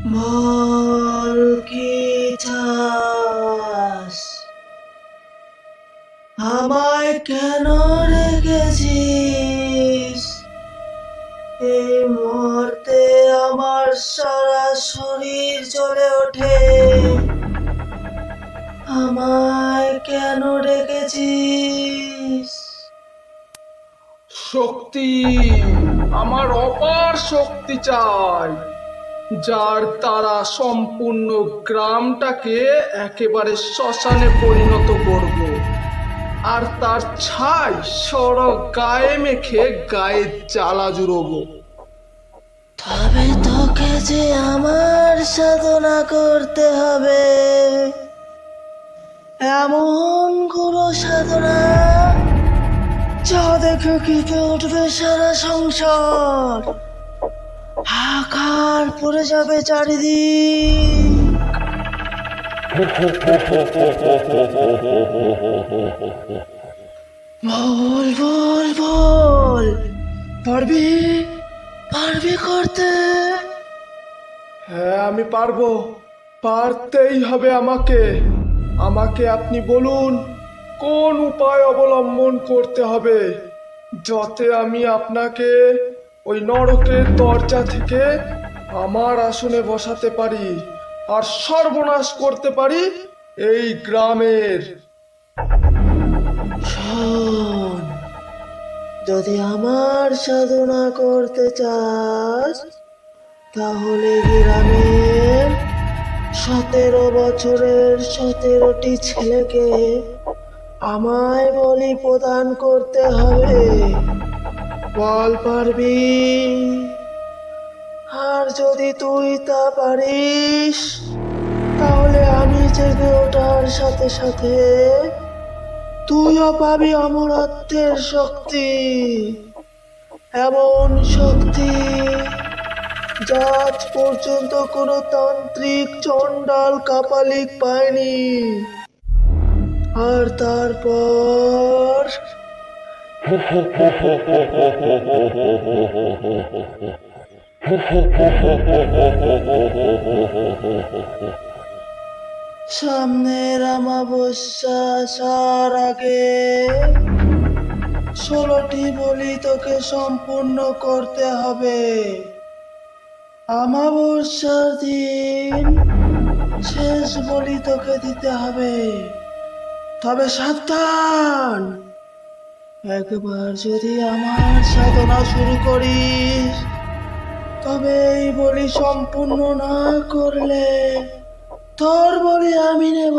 বল কি চাস? আমায় কেন রেখেছিস? এই মুহূর্তে আমার সারা শরীর জ্বলে ওঠে। আমায় কেন রেখেছিস? শক্তি, আমার অপার শক্তি চাই, যার দ্বারা সম্পূর্ণ গ্রামটাকে একেবারে শ্মশানে পরিণত করব, আর তার ছাই সারা গায়ে মেখে গায়ে জ্বালা জুড়বো। তবে তোকে যে আমার সাধনা করতে হবে, এমন কোনো সাধনা যা দেখে কেঁপে উঠবে সারা সংসার, হাহাকার পড়ে যাবে চারিদিক। বল বল বল, পারবি? পারবি করতে? হ্যাঁ, আমি পারবো, পারতেই হবে আমাকে। আমাকে আপনি বলুন কোন উপায় অবলম্বন করতে হবে, যাতে আমি আপনাকে ওই নরকের দরজা থেকে আমার আসনে বসাতে পারি আর সর্বনাশ করতে পারি এই গ্রামের। শোন, যদি আমার সাধনা করতে চাস, তাহলে গ্রামের 17 বছরের 17টি ছেলেকে আমায় বলি প্রদান করতে হবে। বল পারবি? আর যদি তুই তা পারিস, তাহলে আমি জেগে ওঠার সাথে সাথে তুইও পাবি অমরত্বের শক্তি, এমন শক্তি যা আজ পর্যন্ত কোনো তান্ত্রিক, চণ্ডাল, কাপালিক পায়নি। আর তারপর সামনের অমাবস্যা আসার আগে 16টি বলি তোকে সম্পূর্ণ করতে হবে। অমাবস্যার দিন শেষ বলি তোকে দিতে হবে। তবে সাবধান, একবার যদি আমার সাধনা শুরু করিস, তবে এই বলি সম্পূর্ণ না করলে তোর বলি আমি নেব।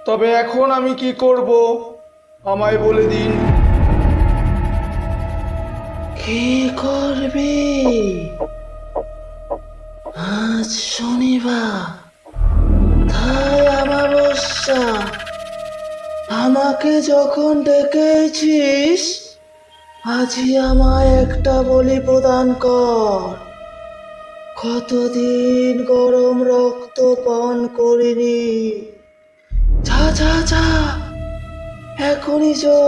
তবে এখন আমি কি করব আমায় বলে দিন। কি করবি? আজ শনিবার, তাই অমাবস্যা। আমাকে যখন ডেকেছিস, আজই আমায় একটা বলি প্রদান কর। কতদিন গরম রক্ত পান করিনি। যা যা যা, এখনই যা।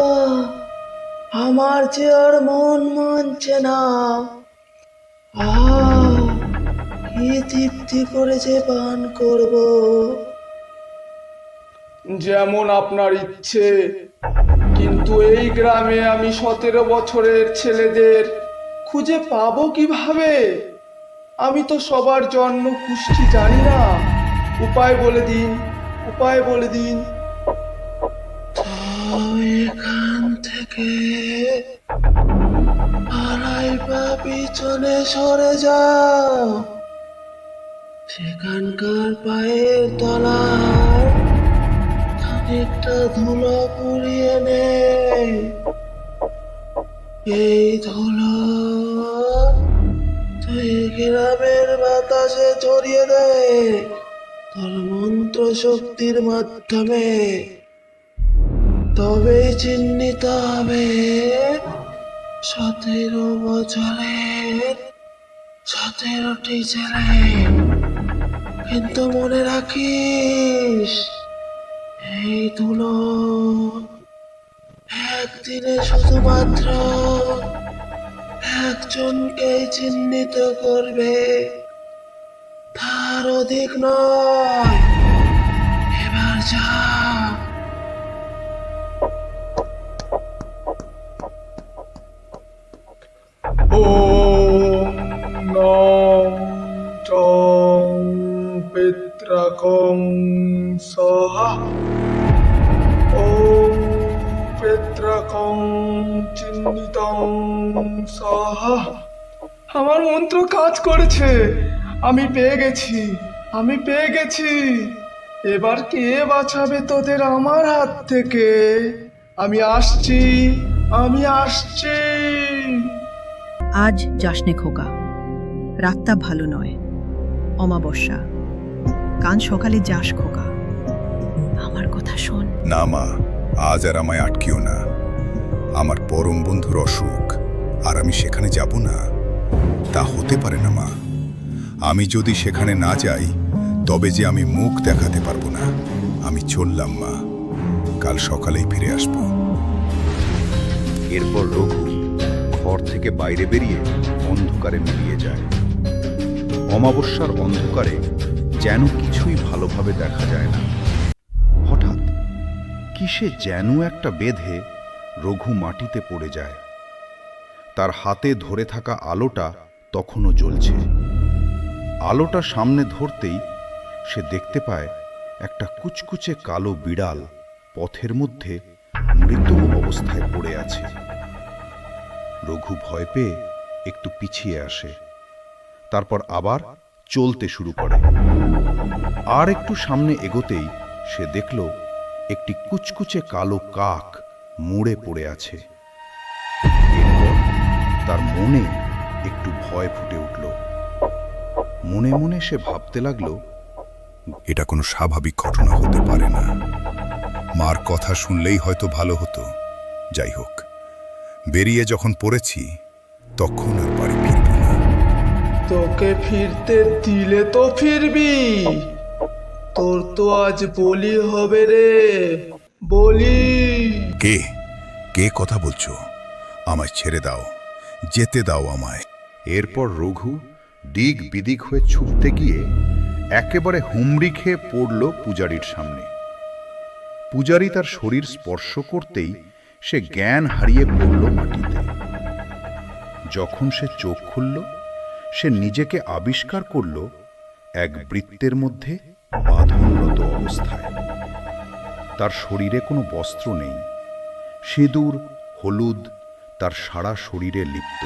আমার যে আর মন মানছে না। কি তৃপ্তি করে যে পান করব। যেমন আপনার ইচ্ছে, কিন্তু এই গ্রামে আমি 17 বছরের ছেলেদের খুঁজে পাবো কিভাবে? আমি তো সবার জন্ম কুষ্ঠি জানি না। উপায় বলে দিন, উপায় বলে দিন। তুই এখান থেকে আড়াই পা পিছনে সরে যা। সেখানকার পায়ের তলায় খানিকটা ধুলো পুড়িয়ে নে। এই ধুলো তুই গ্রামের বাতাসে ছড়িয়ে দে তোর মন্ত্র শক্তির মাধ্যমে। তবেই চিহ্নিত হবে 17 বছরের 17টি ছেলে। কিন্তু মনে রাখিস, এই ধুলো একদিনে শুধুমাত্র একজনকেই চিহ্নিত করবে, তার অধিক নয়। এবার যা। ওম নং চং পিত্রাকং স্বাহা। ওম পিত্রাকং চিহ্নিতং স্বাহা। আমার মন্ত্র কাজ করেছে। আমি পেয়ে গেছি। এবার কে বাঁচাবে তোদের আমার হাত থেকে? আমি আসছি। আজ যাসনে খোকা, রাতটা ভালো নয়, অমাবস্যা। কাল সকালে যাস খোকা, আমার কথা শোন। না মা, আজ আর আমায় আটকিও না। আমার পরম বন্ধুর অসুখ, আর আমি সেখানে যাব না? তা হতে পারে না মা। আমি যদি সেখানে না যাই, তবে যে আমি মুখ দেখাতে পারবো না। আমি চললাম মা, কাল সকালেই ফিরে আসব। এরপর রঘু ঘর থেকে বাইরে বেরিয়ে অন্ধকারে মিলিয়ে যায়। অমাবস্যার অন্ধকারে যেন কিছুই ভালোভাবে দেখা যায় না। হঠাৎ কিসে যেন একটা বেঁধে রঘু মাটিতে পড়ে যায়। তার হাতে ধরে থাকা আলোটা তখনও জ্বলছে। আলোটা সামনে ধরতেই সে দেখতে পায় একটা কুচকুচে কালো বিড়াল পথের মধ্যে মৃত অবস্থায় পড়ে আছে। রঘু ভয় পেয়ে একটু পিছিয়ে আসে, তারপর আবার চলতে শুরু করে। আর একটু সামনে এগোতেই সে দেখল একটি কুচকুচে কালো কাক মুড়ে পড়ে আছে। এরপর তার মনে একটু ভয় ফুটে উঠল। মনে মনে সে ভাবতে লাগলো, এটা কোনো স্বাভাবিক ঘটনা হতে পারে না। মার কথা শুনলেই হয়তো ভালো হতো। যাই হোক, বেরিয়ে যখন পড়েছি, তখন আর বাড়ি ফিরব না। তোকে ফিরতে দিলে তো ফিরবি। তোর তো আজ বলি হবে রে, বলি। কে কে কথা বলছো? আমায় ছেড়ে দাও, যেতে দাও আমায়। এরপর রঘু দিক বিদিক হয়ে ছুটতে গিয়ে একেবারে হুমড়ি খেয়ে পড়ল পূজারীর সামনে। পূজারী তার শরীর স্পর্শ করতেই সে জ্ঞান হারিয়ে পড়ল মাটিতে। যখন সে চোখ খুলল, সে নিজেকে আবিষ্কার করল এক বৃত্তের মধ্যে বাঁধনরত অবস্থায়। তার শরীরে কোনো বস্ত্র নেই। সিঁদুর হলুদ তার সারা শরীরে লিপ্ত।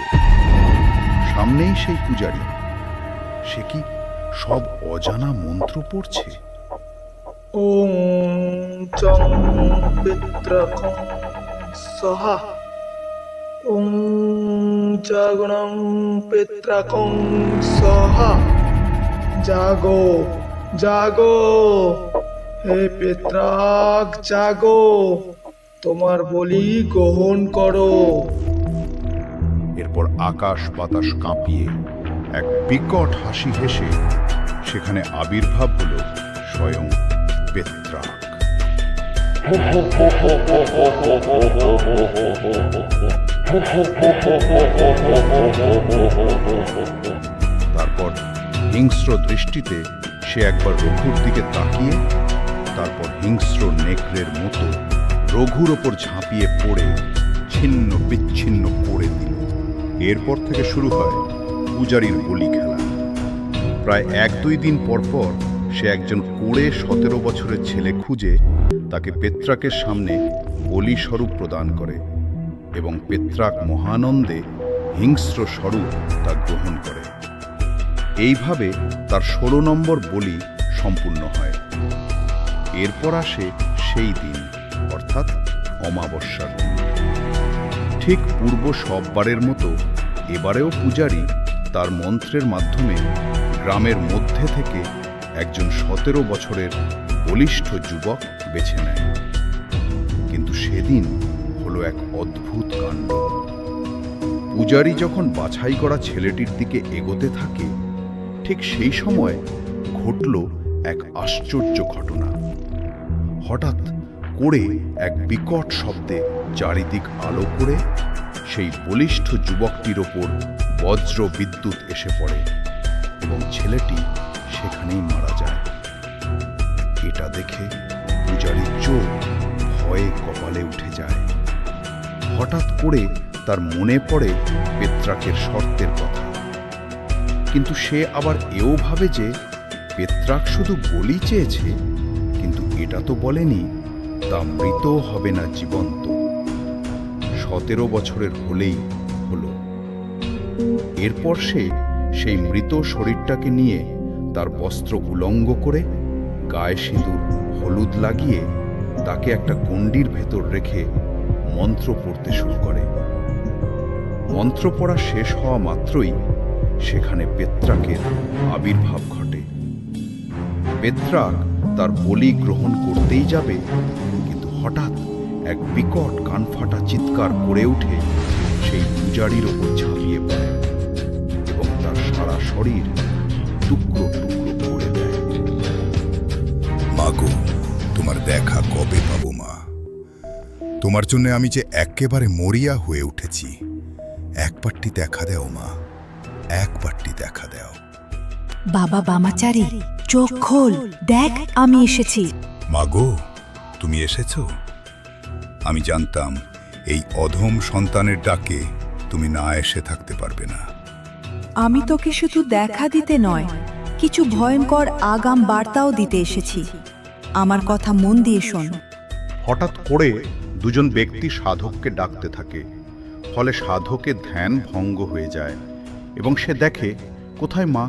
সামনেই সেই পূজারী। সে কি সব অজানা মন্ত্র পড়ছে? ওম চং পিত্রাকং স্বাহা। ওম জাগরং পিত্রাকং স্বাহা। জাগো জাগো, হে পিত্রাক জাগো, তোমার বলি গ্রহণ করো। এরপর আকাশ বাতাস কাঁপিয়ে এক বিকট হাসি হেসে সেখানে আবির্ভাব হলো স্বয়ং পেত্রাক। তারপর হিংস্র দৃষ্টিতে সে একবার রঘুর দিকে তাকিয়ে তারপর হিংস্র নেকড়ের মতো রঘুর ওপর ঝাঁপিয়ে পড়ে ছিন্ন বিচ্ছিন্ন করে দিল। এরপর থেকে শুরু হয় পূজারীর বলি খেলা। প্রায় 1-2 দিন পর পর সে একজন কোড়ে 17 বছরের ছেলে খুঁজে তাকে পেত্রাকের সামনে বলি স্বরূপ প্রদান করে এবং পেত্রাক মহানন্দে হিংস্র স্বরূপ তা গ্রহণ করে। এইভাবে তার 16 নম্বর বলি সম্পূর্ণ হয়। এরপর আসে সেই দিন, অর্থাৎ অমাবস্যার দিন। ঠিক পূর্ব সববারের মতো এবারেও পূজারী তার মন্ত্রের মাধ্যমে গ্রামের মধ্যে থেকে একজন 17 বছরের বলিষ্ঠ যুবক বেছে নেয়। কিন্তু সেদিন হলো এক অদ্ভুত কাণ্ড। পূজারী যখন বাছাই করা ছেলেটির দিকে এগোতে থাকে, ঠিক সেই সময় ঘটল এক আশ্চর্য ঘটনা। হঠাৎ করে এক বিকট শব্দে চারিদিক আলো করে সেই বলিষ্ঠ যুবকটির ওপর বজ্র বিদ্যুৎ এসে পড়ে এবং ছেলেটি সেখানেই মারা যায়। এটা দেখে পূজারীর চোখ ভয়ে কপালে উঠে যায়। হঠাৎ করে তার মনে পড়ে পেত্রাকের শর্তের কথা, কিন্তু সে আবার এও ভাবে যে পেত্রাক শুধু বলি চেয়েছে, কিন্তু এটা তো বলেনি তা মৃত হবে না জীবন্ত। 17 বছরের হলেই হলো। এরপর সে সেই মৃত শরীরটাকে নিয়ে তার বস্ত্র উলঙ্গ করে গায়ে সিঁদুর হলুদ লাগিয়ে তাকে একটা গণ্ডির ভেতর রেখে মন্ত্র পড়তে শুরু করে। মন্ত্র পড়া শেষ হওয়া মাত্রই সেখানে পেত্রাকের আবির্ভাব ঘটে। পেত্রাক তার বলি গ্রহণ করতেই যাবে, কিন্তু হঠাৎ এক বিকট কানফাটা চিৎকার করে উঠে সেই পূজারীর ওপর ঝাঁপিয়ে পড়ে এবং তার সারা শরীর টুকরো টুকরো করে দেয়। মাগো, তোমার দেখা কবে পাবো মা? তোমার জন্য আমি যে একেবারে মরিয়া হয়ে উঠেছি। একবারটি দেখা দাও মা, একবারটি দেখা দাও। বাবা বামাচারী, চোখ খোল, দেখ আমি এসেছি। মাগো, তুমি এসেছো? আমি জানতাম এই অধম সন্তানের ডাকে তুমি না এসে থাকতে পারবে না। আমি তোকে শুধু দেখা দিতে নয়, কিছু ভয়ঙ্কর আগাম বার্তাও দিতে এসেছি। আমার কথা মন দিয়ে শোন। হঠাৎ করে দুজন ব্যক্তি সাধককে ডাকতে থাকে, ফলে সাধকের ধ্যান ভঙ্গ হয়ে যায় এবং সে দেখে কোথায় মা,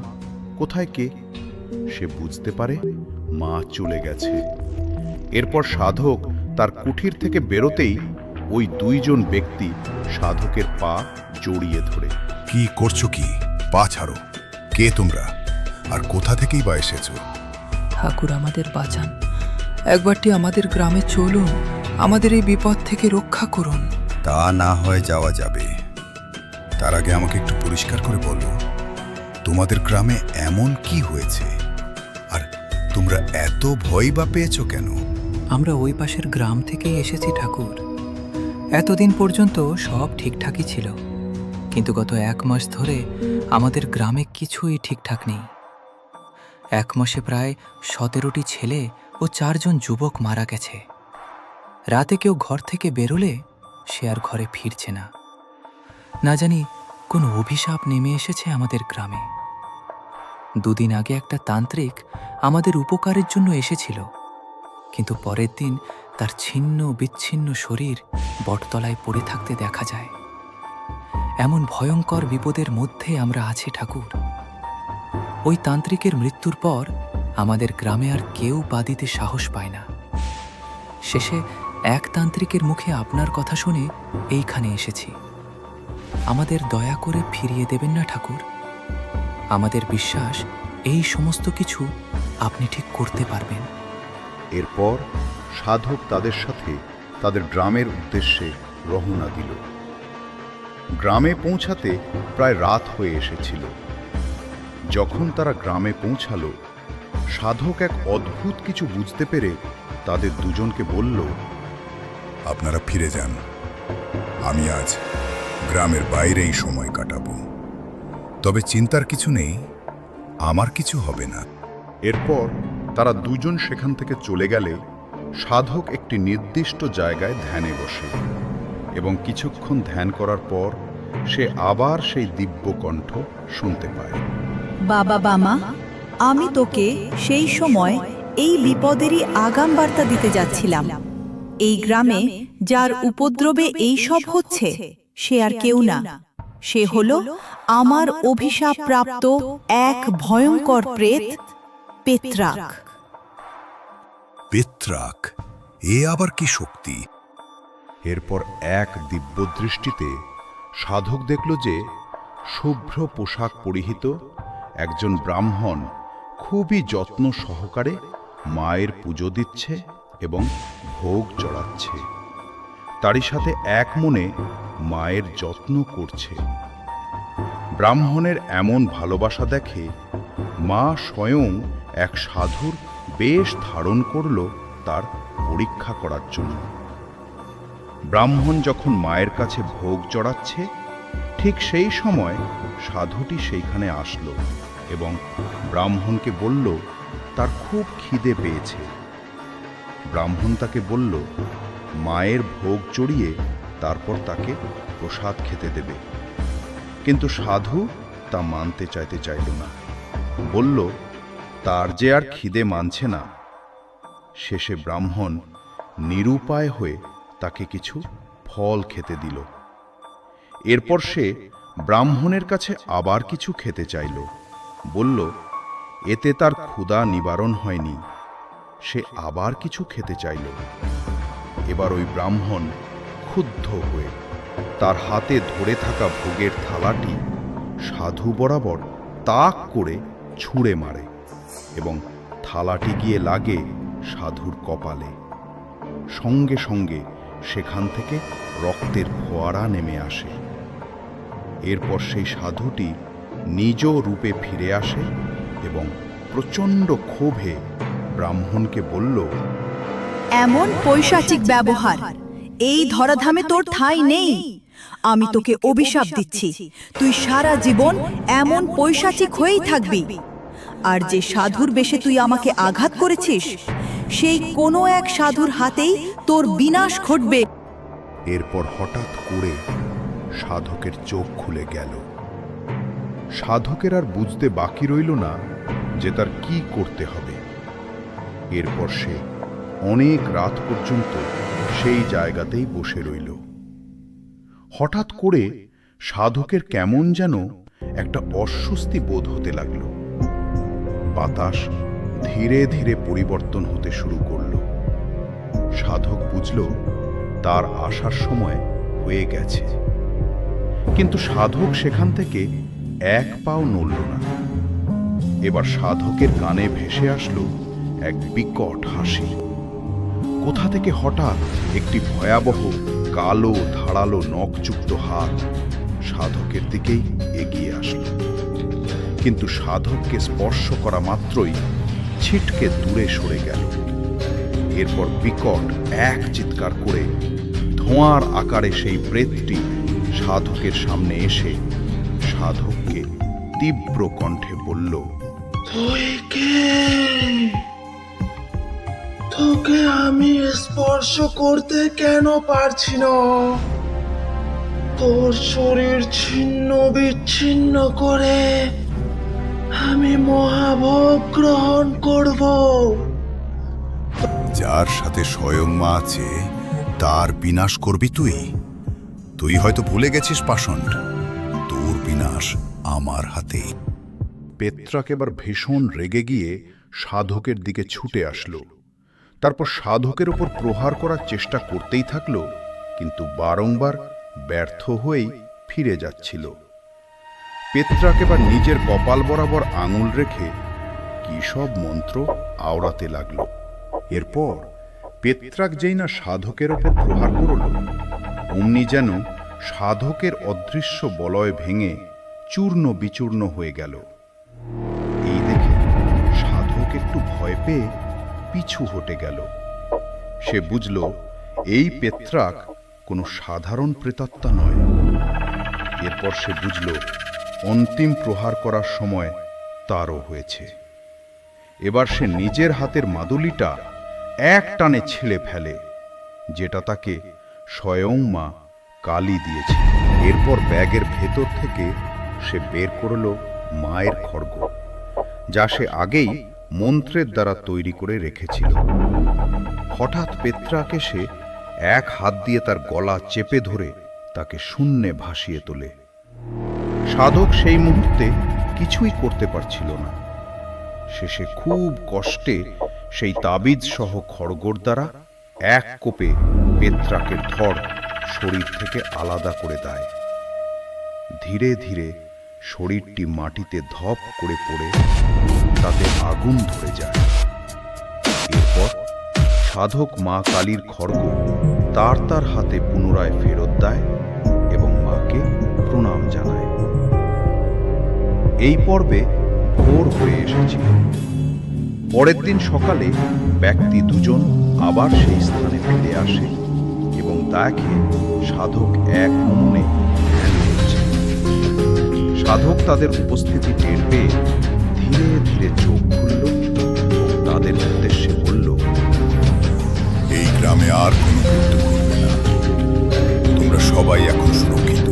কোথায় কে। সে বুঝতে পারে মা চলে গেছে। এরপর সাধক তার কুঠির থেকে বেরোতেই ওই দুইজন ব্যক্তি সাধকের পা জড়িয়ে ধরে। কি করছো কি? পা ছাড়ো। কে তোমরা, আর কোথা থেকেই বা এসেছো? ঠাকুর আমাদের বাঁচান, একবারটি আমাদের গ্রামে চলুন, আমাদের এই বিপদ থেকে রক্ষা করুন। তা না হয় যাওয়া যাবে, তার আগে আমাকে একটু পরিষ্কার করে বলো, তোমাদের গ্রামে এমন কি হয়েছে, আর তোমরা এত ভয় বা পেয়েছো কেন? আমরা ওই পাশের গ্রাম থেকেই এসেছি ঠাকুর। এতদিন পর্যন্ত সব ঠিকঠাকই ছিল, কিন্তু গত 1 মাস ধরে আমাদের গ্রামে কিছুই ঠিকঠাক নেই। 1 মাসে প্রায় 17টি ছেলে ও 4 জন যুবক মারা গেছে। রাতে কেউ ঘর থেকে বেরোলে সে আর ঘরে ফিরছে না। না জানি কোন অভিশাপ নেমে এসেছে আমাদের গ্রামে। 2 দিন আগে একটা তান্ত্রিক আমাদের উপকারের জন্য এসেছিল, কিন্তু পরের দিন তার ছিন্ন বিচ্ছিন্ন শরীর বটতলায় পড়ে থাকতে দেখা যায়। এমন ভয়ঙ্কর বিপদের মধ্যে আমরা আছি ঠাকুর। ওই তান্ত্রিকের মৃত্যুর পর আমাদের গ্রামে আর কেউ পা দিতে সাহস পায় না। শেষে এক তান্ত্রিকের মুখে আপনার কথা শুনে এইখানে এসেছি। আমাদের দয়া করে ফিরিয়ে দেবেন না ঠাকুর? আমাদের বিশ্বাস এই সমস্ত কিছু আপনি ঠিক করতে পারবেন। এরপর সাধক তাদের সাথে তাদের গ্রামের উদ্দেশ্যে রওনা দিল। গ্রামে পৌঁছাতে প্রায় রাত হয়ে এসেছিল। যখন তারা গ্রামে পৌঁছালো, সাধক এক অদ্ভুত কিছু বুঝতে পেরে তাদের দুজনকে বলল, আপনারা ফিরে যান, আমি আজ গ্রামের বাইরেই সময় কাটাবো। তবে চিন্তার কিছু নেই, আমার কিছু হবে না। এরপর তারা দুজন সেখান থেকে চলে গেলে সাধক একটি নির্দিষ্ট জায়গায় ধ্যানে বসে এবং কিছুক্ষণ ধ্যান করার পর সে আবার সেই দিব্য কণ্ঠ শুনতে পায়। বাবা বামা, আমি তোকে সেই সময় এই বিপদেরই আগাম বার্তা দিতে যাচ্ছিলাম। এই গ্রামে যার উপদ্রবে এই সব হচ্ছে, সে আর কেউ না, সে হলো আমার অভিশাপ প্রাপ্ত এক ভয়ঙ্কর প্রেত, পেত্রাক। পেত্রাক? এ আবার কি শক্তি? এরপর এক দিব্য দৃষ্টিতে সাধক দেখল যে শুভ্র পোশাক পরিহিত একজন ব্রাহ্মণ খুবই যত্ন সহকারে মায়ের পুজো দিচ্ছে এবং ভোগ চড়াচ্ছে। তারই সাথে এক মনে মায়ের যত্ন করছে। ব্রাহ্মণের এমন ভালোবাসা দেখে মা স্বয়ং এক সাধুর বেশ ধারণ করল তার পরীক্ষা করার জন্য। ব্রাহ্মণ যখন মায়ের কাছে ভোগ চড়াচ্ছে, ঠিক সেই সময় সাধুটি সেইখানে আসলো এবং ব্রাহ্মণকে বলল তার খুব খিদে পেয়েছে। ব্রাহ্মণ তাকে বলল মায়ের ভোগ চড়িয়ে তারপর তাকে প্রসাদ খেতে দেবে। কিন্তু সাধু তা মানতে চাইল না, বলল তার যে আর খিদে মানছে না। শেষে ব্রাহ্মণ নিরুপায় হয়ে তাকে কিছু ফল খেতে দিল। এরপর সে ব্রাহ্মণের কাছে আবার কিছু খেতে চাইল, বলল এতে তার ক্ষুধা নিবারণ হয়নি। সে আবার কিছু খেতে চাইল। এবার ওই ব্রাহ্মণ ক্ষুব্ধ হয়ে তার হাতে ধরে থাকা ভোগের থালাটি সাধু বরাবর তাক করে ছুঁড়ে মারে এবং থালাটি গিয়ে লাগে সাধুর কপালে। সঙ্গে সঙ্গে সেখান থেকে রক্তের ফোয়ারা নেমে আসে। এরপর সেই সাধুটি নিজ রূপে ফিরে আসে এবং প্রচণ্ড ক্ষোভে ব্রাহ্মণকে বলল, এমন পৈশাচিক ব্যবহার এই ধরাধামে তোর ঠাঁই নেই। আমি তোকে অভিশাপ দিচ্ছি, তুই সারা জীবন এমন পৈশাচিক হয়েই থাকবি। আর যে সাধুর বেশে তুই আমাকে আঘাত করেছিস, সেই কোনো এক সাধুর হাতেই তোর বিনাশ ঘটবে। এরপর হঠাৎ করে সাধকের চোখ খুলে গেল। সাধকের আর বুঝতে বাকি রইল না যে তার কি করতে হবে। এরপর সে অনেক রাত পর্যন্ত সেই জায়গাতেই বসে রইল। হঠাৎ করে সাধকের কেমন যেন একটা অস্বস্তি বোধ হতে লাগল। বাতাস ধীরে ধীরে পরিবর্তন হতে শুরু করল। সাধক বুঝল তার আসার সময় হয়ে গেছে। কিন্তু সাধক সেখান থেকে এক পাও নড়ল না। এবার সাধকের কানে ভেসে আসলো এক বিকট হাসি। কোথা থেকে হঠাৎ একটি ভয়াবহ কালো ধারালো নখযুক্ত হাত সাধকের দিকেই এগিয়ে আসলো। কিন্তু সাধককে স্পর্শ করা মাত্রই ছিটকে দূরে সরে গেল। এরপর বিকট এক চিৎকার করে ধোঁয়ার আকারে সেই প্রেতটি সাধকের সামনে এসে সাধককে তীব্র কণ্ঠে বলল, তুই কে? তোকে আমি স্পর্শ করতে কেন পারছি না? তোর শরীর ছিন্ন বিচ্ছিন্ন করে আমি মহাভোগ গ্রহণ করব। যার সাথে স্বয়ং মা আছে তার বিনাশ করবি তুই? তুই হয়তো ভুলে গেছিস পাষণ্ড, তোর বিনাশ আমার হাতে। পেত্রাক এবার ভীষণ রেগে গিয়ে সাধকের দিকে ছুটে আসলো। তারপর সাধকের ওপর প্রহার করার চেষ্টা করতেই থাকলো, কিন্তু বারংবার ব্যর্থ হয়েই ফিরে যাচ্ছিল। পেত্রাক এবার নিজের কপাল বরাবর আঙুল রেখে কি সব মন্ত্র আওড়াতে লাগলো। এরপর পেত্রাক যেই না সাধকের ওপর প্রহার করল, অমনি যেন সাধকের অদৃশ্য বলয় ভেঙে চূর্ণ বিচূর্ণ হয়ে গেল। এই দেখে সাধক একটু ভয় পেয়ে পিছু হটে গেল। সে বুঝল এই পেত্রাক কোনো সাধারণ প্রেতাত্মা নয়। এরপর সে বুঝল অন্তিম প্রহার করার সময় তারও হয়েছে। এবার সে নিজের হাতের মাদুলিটা এক টানে ছিঁড়ে ফেলে, যেটা তাকে স্বয়ং মা কালী দিয়েছে। এরপর ব্যাগের ভেতর থেকে সে বের করল মায়ের খড়গ, যা সে আগেই মন্ত্রের দ্বারা তৈরি করে রেখেছিল। হঠাৎ পেত্রাক এসে এক হাত দিয়ে তার গলা চেপে ধরে তাকে শূন্যে ভাসিয়ে তোলে। সাধক সেই মুহূর্তে কিছুই করতে পারছিল না। শেষে খুব কষ্টে সেই তাবিজ সহ খড়গর দ্বারা এক কোপে পেত্রাকের ধড় শরীর থেকে আলাদা করে দেয়। ধীরে ধীরে শরীরটি মাটিতে ধপ করে পড়ে তাতে আগুন ধরে যায়। এরপর সাধক মা কালীর খড়গ তার হাতে পুনরায় ফেরত দেয় এবং মাকে প্রণাম জানায়। এই পর্বে ভোর হয়ে এসেছিল। পরের দিন সকালে ব্যক্তি দুজন আবার সেই স্থানে ফিরে আসে এবং এবং দেখে সাধক এক মনে ধ্যান করছে। সাধক তাদের উপস্থিতি টের পেয়ে ধীরে ধীরে চোখ খুলল এবং তাদের উদ্দেশ্যে বলল, এই গ্রামে আর কোনো মৃত্যু ঘটবে না। তোমরা সবাই এখন সুরক্ষিত।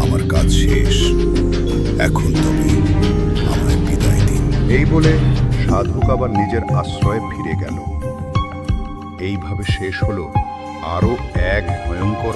আমার কাজ শেষ। এখন তবে আমায় বিদায় দিন। এই বলে সাধক আবার নিজের আশ্রয়ে ফিরে গেল। এইভাবে শেষ হলো আরো এক ভয়ঙ্কর